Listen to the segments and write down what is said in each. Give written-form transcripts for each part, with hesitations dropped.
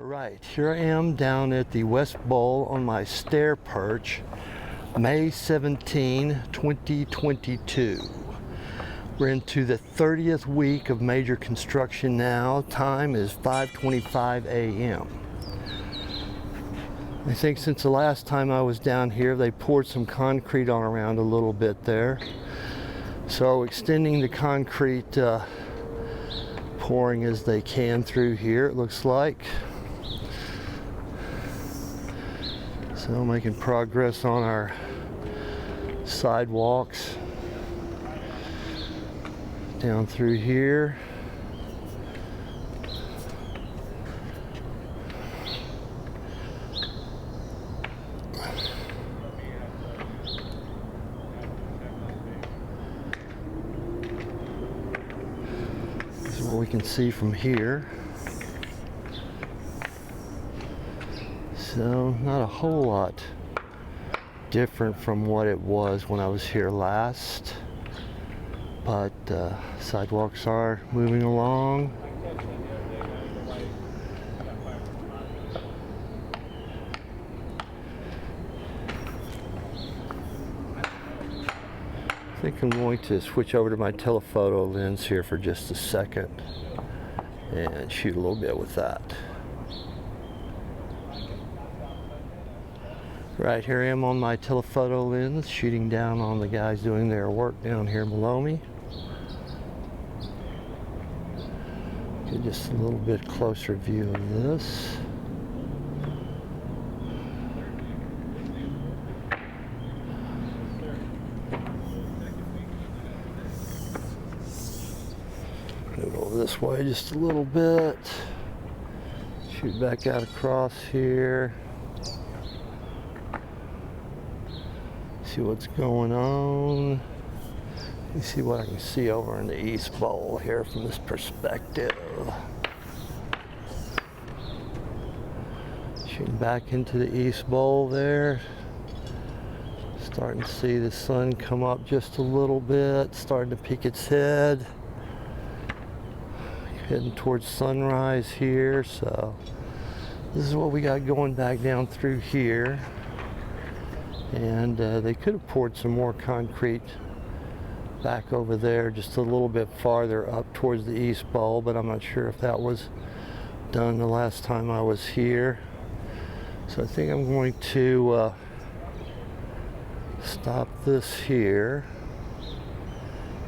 Right, here I am down at the West Bowl on my Stair perch, May 17, 2022. We're into the 30th week of major construction now. Time is 5:25 a.m. I think since the last time I was down here, they poured some concrete on around a little bit there. So extending the concrete pouring as they can through here, it looks like. So making progress on our sidewalks down through here. This is what we can see from here. So not a whole lot different from what it was when I was here last, but sidewalks are moving along. I think I'm going to switch over to my telephoto lens here for just a second and shoot a little bit with that. Right, here I am on my telephoto lens, shooting down on the guys doing their work down here below me. Get just a little bit closer view of this. Move over this way just a little bit. Shoot back out across here. See what's going on. Let me see what I can see over in the East Bowl here from this perspective. Shooting back into the East Bowl there. Starting to see the sun come up just a little bit, starting to peek its head. Heading towards sunrise here, so this is what we got going back down through here. And they could have poured some more concrete back over there just a little bit farther up towards the East Bowl, but I'm not sure if that was done the last time I was here. So I think I'm going to stop this here,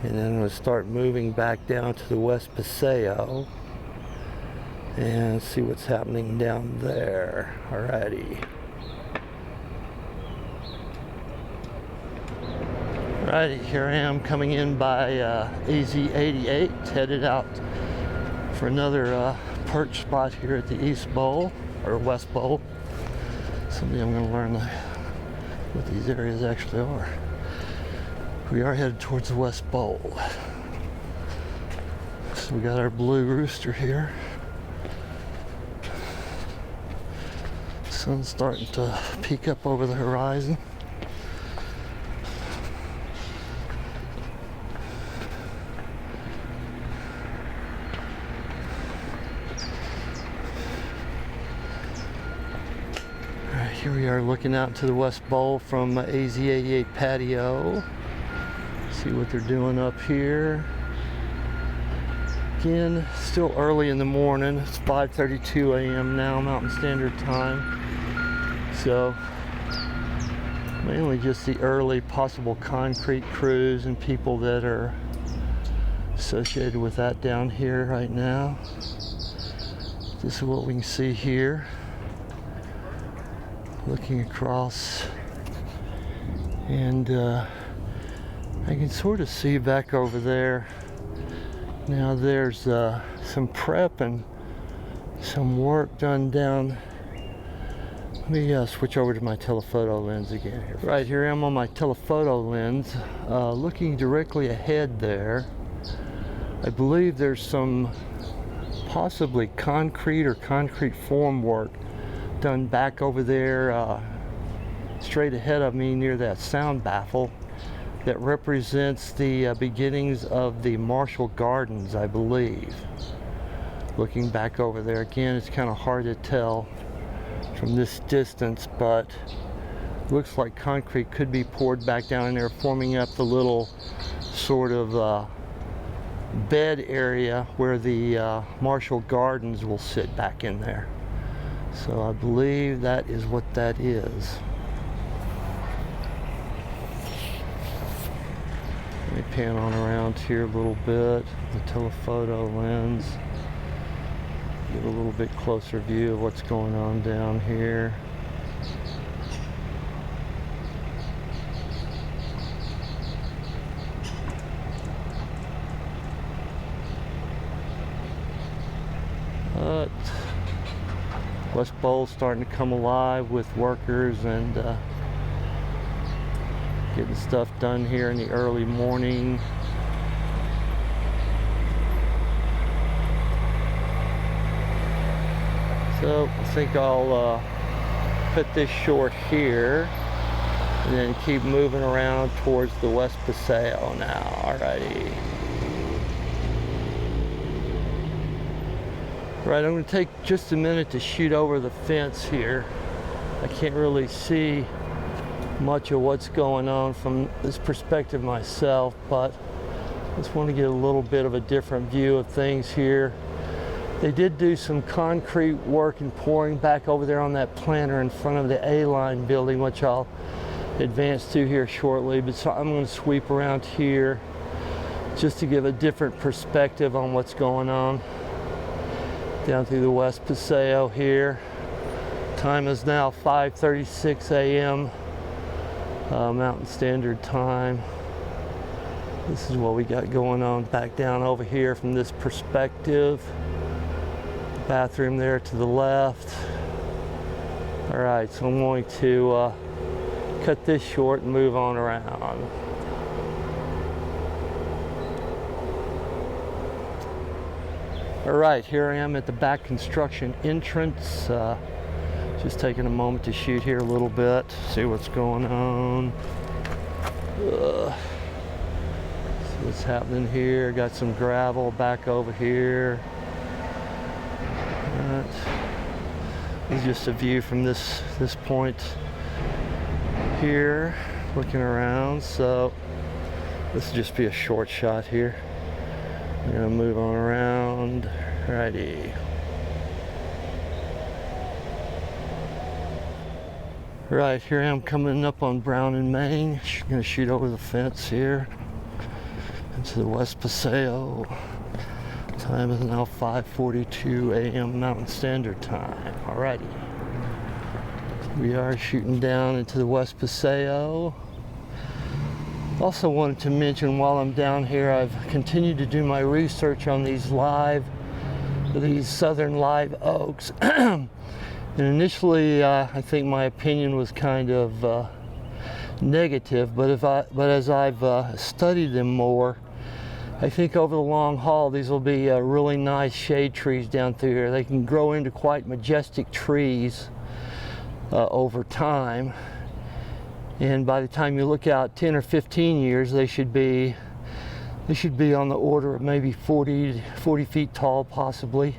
and then I'm going to start moving back down to the West Paseo and see what's happening down there. Alrighty. Right, here I am coming in by AZ88, headed out for another perch spot here at the East Bowl, or West Bowl. Someday I'm going to learn what these areas actually are. We are headed towards the West Bowl. So we got our blue rooster here. Sun's starting to peek up over the horizon. Here we are looking out to the West Bowl from AZ88 Patio. See what they're doing up here. Again, still early in the morning. It's 5:32 a.m. now, Mountain Standard Time. So, mainly just the early possible concrete crews and people that are associated with that down here right now. This is what we can see here. Looking across, and I can sort of see back over there. Now there's some prep and some work done down. Let me switch over to my telephoto lens again here. Right, here I am on my telephoto lens, looking directly ahead there. I believe there's some possibly concrete or concrete form work done back over there, straight ahead of me near that sound baffle that represents the beginnings of the Marshall Gardens, I believe. looking back over there. Again, it's kind of hard to tell from this distance, but looks like concrete could be poured back down in there, forming up the little sort of bed area where the Marshall Gardens will sit back in there. So I believe that is what that is. Let me pan on around here a little bit, the telephoto lens. Get a little bit closer view of what's going on down here. But West Bowl's starting to come alive with workers and getting stuff done here in the early morning. So I think I'll cut this short here and then keep moving around towards the West Paseo now. Alrighty. Right, I'm going to take just a minute to shoot over the fence here. I can't really see much of what's going on from this perspective myself, but I just want to get a little bit of a different view of things here. They did do some concrete work and pouring back over there on that planter in front of the A-line building, which I'll advance to here shortly. But so I'm going to sweep around here just to give a different perspective on what's going on down through the West Paseo here. Time is now 5:36 a.m. Mountain Standard Time. This is what we got going on back down over here from this perspective. Bathroom there to the left. All right, so I'm going to cut this short and move on around. All right, here I am at the back construction entrance. Just taking a moment to shoot here a little bit, see what's going on. See what's happening here. Got some gravel back over here. This is just a view from this point here, looking around. So this will just be a short shot here. I'm gonna move on around. Righty. Right, here I am coming up on Brown and Main. I'm gonna shoot over the fence here into the West Paseo. Time is now 5:42 a.m. Mountain Standard Time. Alrighty. We are shooting down into the West Paseo. Also wanted to mention while I'm down here, I've continued to do my research on these southern live oaks. And initially, I think my opinion was kind of negative, but as I've studied them more, I think over the long haul, these will be really nice shade trees down through here. They can grow into quite majestic trees over time. And by the time you look out 10 or 15 years, they should be on the order of maybe 40 feet tall, possibly,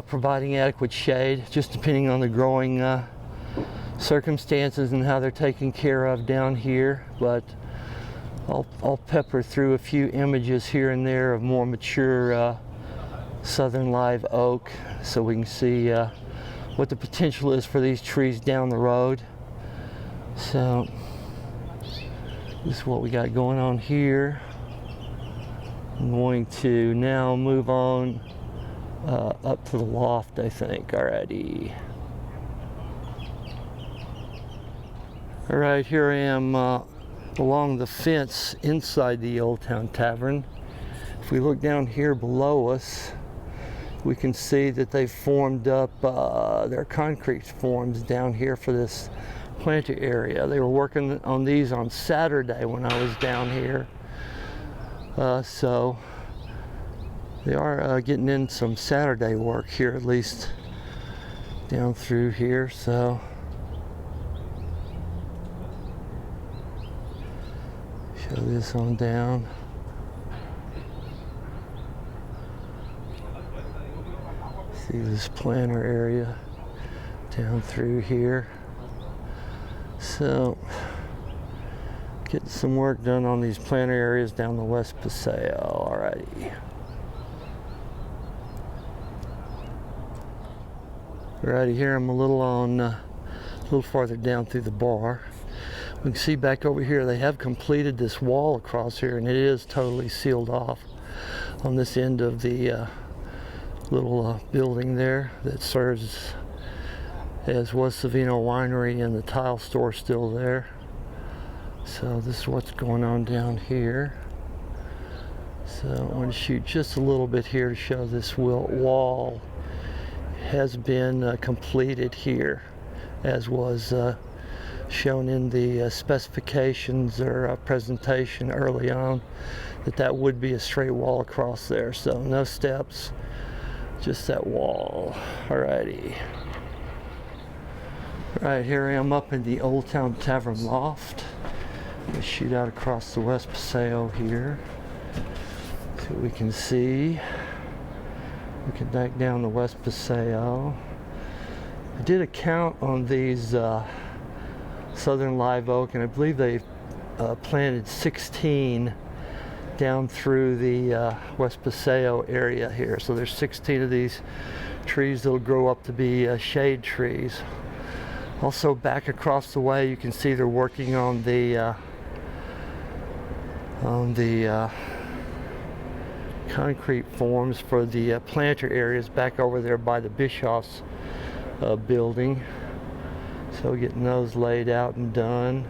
providing adequate shade, just depending on the growing circumstances and how they're taken care of down here. But I'll pepper through a few images here and there of more mature southern live oak so we can see what the potential is for these trees down the road. So this is what we got going on here. I'm going to now move on up to the loft, I think, already. All right, here I am along the fence inside the Old Town Tavern. If we look down here below us, we can see that they've formed up their concrete forms down here for this planter area. They were working on these on Saturday when I was down here. So they are getting in some Saturday work here, at least down through here. So show this on down. See this planter area down through here. So, getting some work done on these planter areas down the West Paseo. Alrighty. Alrighty, here I'm a little farther down through the bar. We can see back over here they have completed this wall across here, and it is totally sealed off on this end of the little building there that serves as was Savino Winery, and the tile store still there. So this is what's going on down here. So I want to shoot just a little bit here to show this wall has been completed here, as was shown in the specifications or presentation early on, that would be a straight wall across there. So no steps, just that wall. Alrighty. Right, here I am up in the Old Town Tavern Loft. We shoot out across the West Paseo here. See what we can see. Looking back down the West Paseo. I did a count on these Southern Live Oak, and I believe they've planted 16 down through the West Paseo area here. So there's 16 of these trees that'll grow up to be shade trees. Also back across the way you can see they're working on the concrete forms for the planter areas back over there by the Bischoff's building. So getting those laid out and done.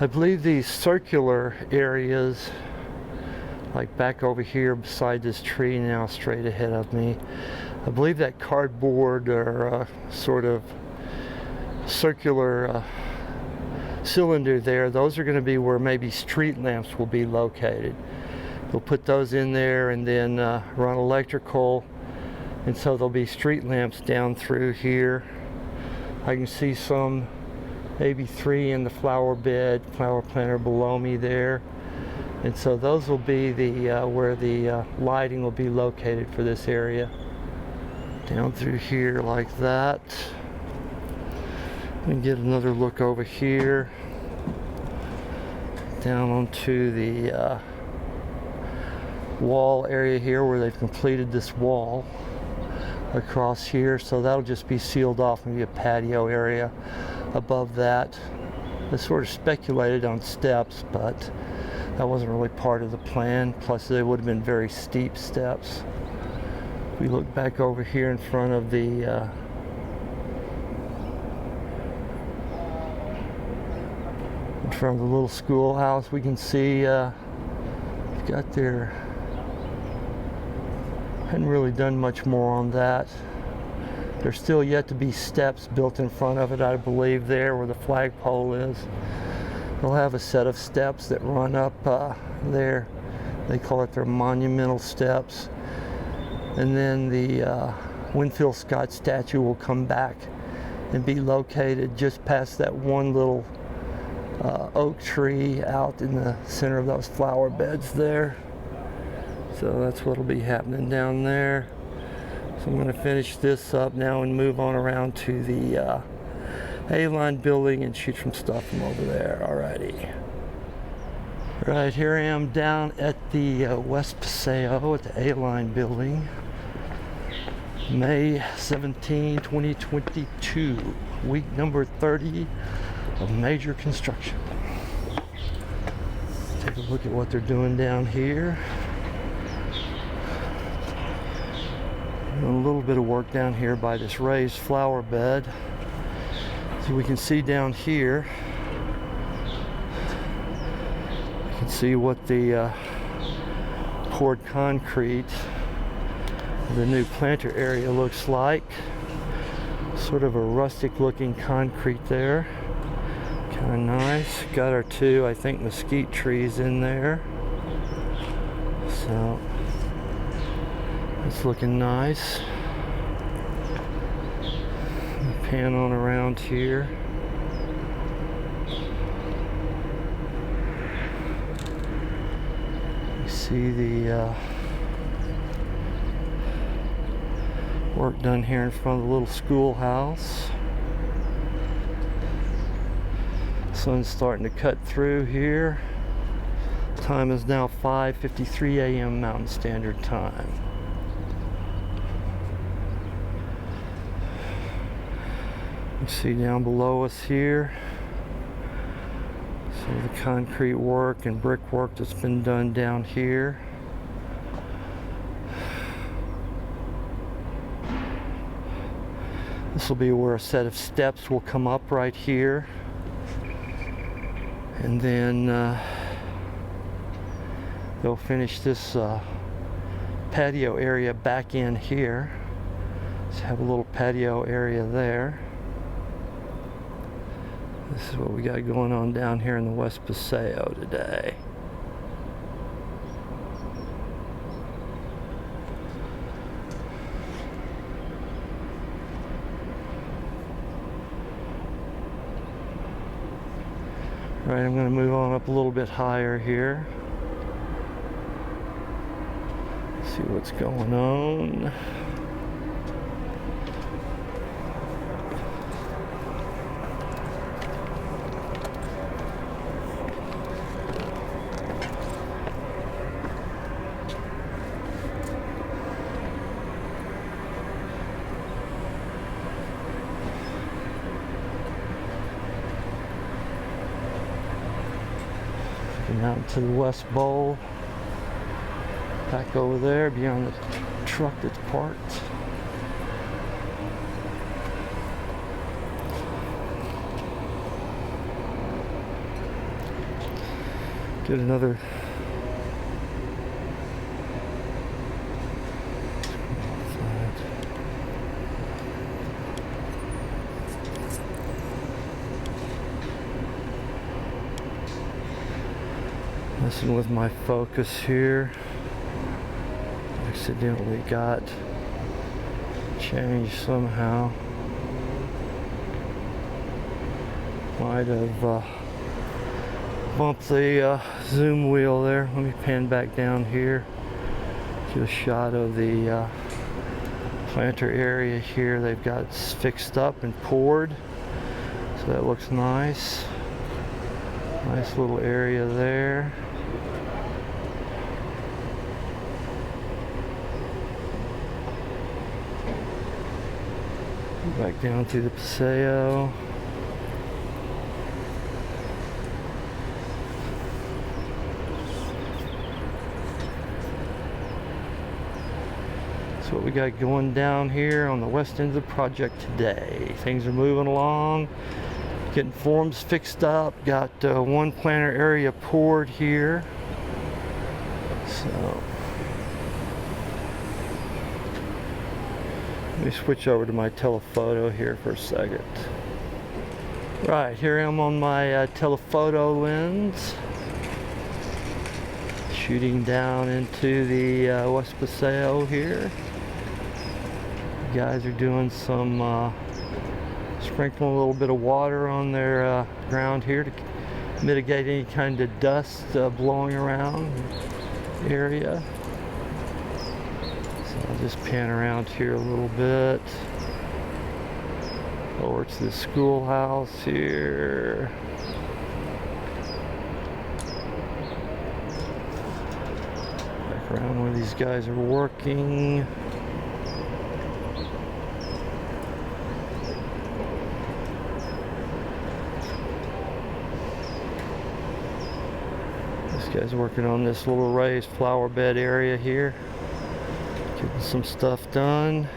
I believe these circular areas, like back over here beside this tree now straight ahead of me, I believe that cardboard or sort of circular cylinder there, those are going to be where maybe street lamps will be located. They'll put those in there and then run electrical, and so there'll be street lamps down through here. I can see some, maybe 3 in the flower planter below me there, and so those will be the where the lighting will be located for this area. Down through here like that. And get another look over here, down onto the wall area here where they've completed this wall across here. So that'll just be sealed off, maybe a patio area above that. I sort of speculated on steps, but that wasn't really part of the plan. Plus they would have been very steep steps. If we look back over here in front of the from the little schoolhouse, we can see got their, hadn't really done much more on that. There's still yet to be steps built in front of it, I believe, there where the flagpole is. They'll have a set of steps that run up there. They call it their monumental steps. And then the Winfield Scott statue will come back and be located just past that one little oak tree out in the center of those flower beds there. So that's what'll be happening down there. So I'm going to finish this up now and move on around to the A-line building and shoot some stuff from over there. Alrighty. Right, here I am down at the West Paseo at the A-line building. May 17, 2022, week number 30 of major construction. Take a look at what they're doing down here. A little bit of work down here by this raised flower bed. So we can see down here, you can see what the poured concrete, the new planter area looks like. Sort of a rustic looking concrete there. Kind of nice. Got our 2, I think, mesquite trees in there. So it's looking nice. Pan on around here. You see the Work done here in front of the little schoolhouse. Sun's starting to cut through here. Time is now 5:53 a.m. Mountain Standard Time. You see down below us here, some of the concrete work and brickwork that's been done down here. This will be where a set of steps will come up right here. And then they'll finish this patio area back in here. Let's have a little patio area there. This is what we got going on down here in the West Paseo today. All right, I'm going to move on up a little bit higher here. See what's going on. Out to the west bowl, back over there beyond the truck that's parked. Get another messing with my focus here. Accidentally got changed somehow. Might have bumped the zoom wheel there. Let me pan back down here. Get a shot of the planter area here. They've got it fixed up and poured, so that looks nice. Nice little area there. Back down to the Paseo. That's what we got going down here on the west end of the project today. Things are moving along, getting forms fixed up. Got one planter area poured here. So let me switch over to my telephoto here for a second. Right, here I am on my telephoto lens, shooting down into the West Paseo here. The guys are doing some sprinkling a little bit of water on their ground here to mitigate any kind of dust blowing around the area. I'll just pan around here a little bit. Over to the schoolhouse here. Back around where these guys are working. This guy's working on this little raised flower bed area here. Getting some stuff done.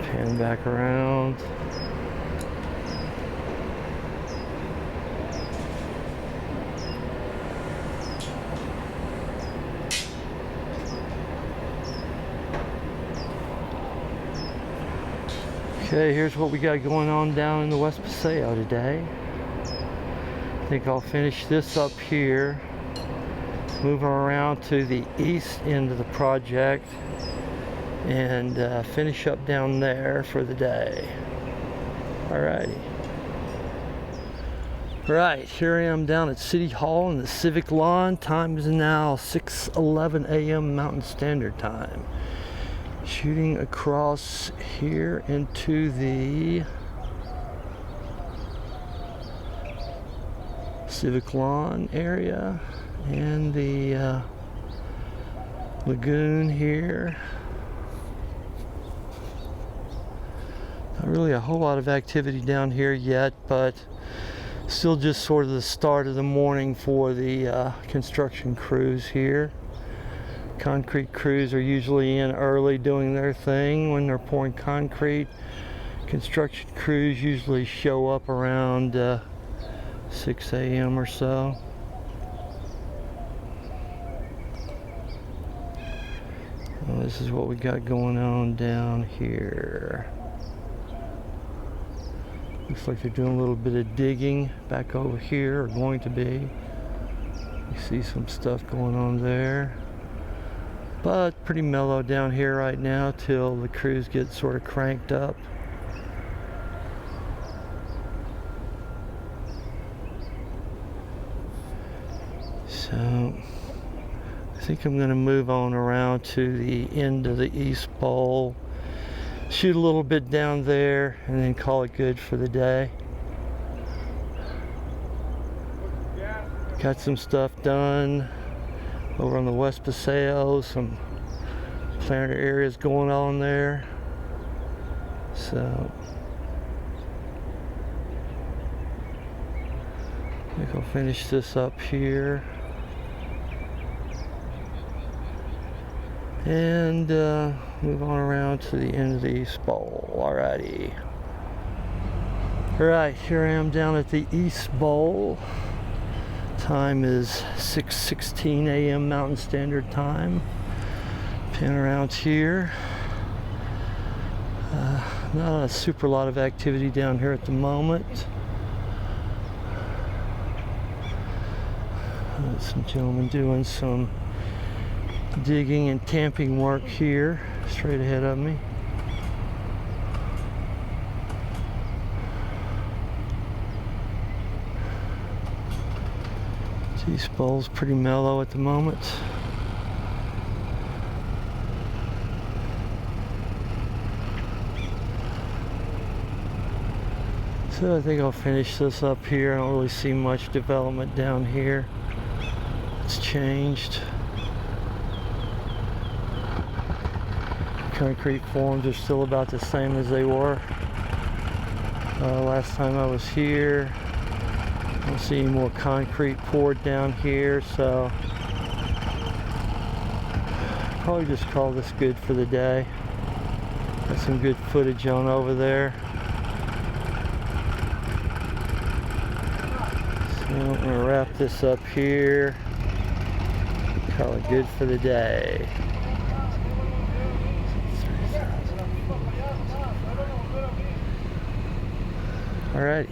Pan back around. Okay, here's what we got going on down in the West Paseo today. I think I'll finish this up here, moving around to the east end of the project, and finish up down there for the day. Alrighty. Right, here I am down at City Hall in the Civic Lawn. Time is now 6:11 a.m. Mountain Standard Time. Shooting across here into the Civic Lawn area and the lagoon here. Not really a whole lot of activity down here yet, but still just sort of the start of the morning for the construction crews here. Concrete crews are usually in early doing their thing when they're pouring concrete. Construction crews usually show up around 6 a.m. or so. Well, this is what we got going on down here. Looks like they're doing a little bit of digging back over here, or going to be. You see some stuff going on there. But pretty mellow down here right now till the crews get sort of cranked up. So I think I'm going to move on around to the end of the East Bowl. Shoot a little bit down there and then call it good for the day. Got some stuff done over on the West Paseo, some planter areas going on there. So I think I'll finish this up here and move on around to the end of the East Bowl. Alrighty. Alright, here I am down at the East Bowl. Time is 6:16 a.m. Mountain Standard Time. Pan around here. Not a super lot of activity down here at the moment. Some gentlemen doing some digging and tamping work here straight ahead of me. East Bowl's pretty mellow at the moment. So I think I'll finish this up here. I don't really see much development down here. It's changed. Concrete forms are still about the same as they were last time I was here. I don't see any more concrete poured down here, so probably just call this good for the day. Got some good footage on over there. So I'm gonna wrap this up here. Call it good for the day. Alrighty.